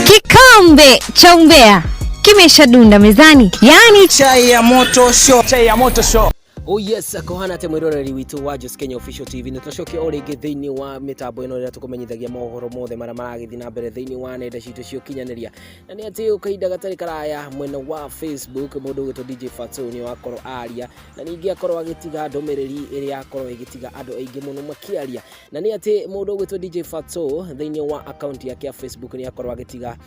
Kikombe cha umbea kimeshadunda mezani, yani chai ya moto show. Oh yes, akohana temweroreri witu wa Just Kenya Official TV nitoshoke orege thiini wa mitambo ino ria tukumenyithagia mohoro mothe mara maragithi na mbere thiini wa nenda citu cio kinyanĩria na ni ati ukaida gatari karaya mwena wa Facebook mundu witwa DJ Fatxo ni wakoro aria na ningi akoro agitiga ndomereri iria akoro igitiga andu aingi muno makiaria na ni ati mundu witwa DJ Fatxo thiini wa account yake ya Facebook ni akoro agitiga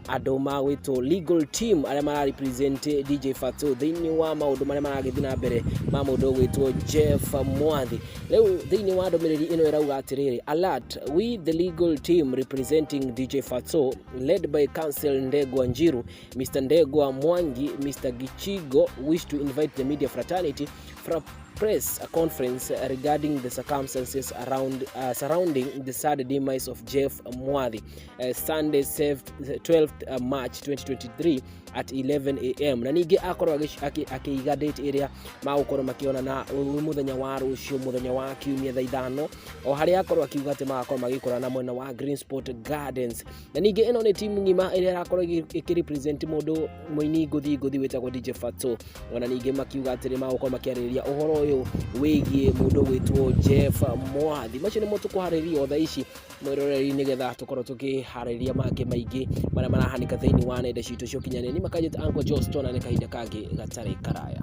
andu ma witwa legal team aria mara represent DJ Fatxo thiini wa maundu mara maragithi na mbere ma mundu witwa Jeff Mwathi. Leo thiini wa ndomereri ino irauga atiriri, alert, we the legal team representing DJ Fatxo led by Counsel Ndegwa Njiru, Mr. Ndegwa Mwangi, Mr. Gichigo wish to invite the media fraternity for a press conference regarding the circumstances surrounding the sad demise of Jeff Mwathi, Sunday 12th March 2023 at 11 a.m. na ningi akorwo akiiga date area magukoro makiona na muthenya wa rucio muthenya wa kiumia thaa 5 o haria akorwo akiuga ati magakorwo magikora na mwena wa Green Sport Gardens na ningi ino ni timu ngima iria akorwo ikirepresent mundu muini guthi wetagwo DJ Fatxo ona ningi makiuga ati magukoro makiariria uhoro uyu wigie mundu wetwo Jeff Mwathi. Macio ni mutu kuhariria otha ici mwiroreri nigetha tukorwo tukihariria make maingi mara marahanika thiini wa nenda citu cio kinyanĩria makajeta Uncle Joe Stone na kahinda kangi gatari karaya.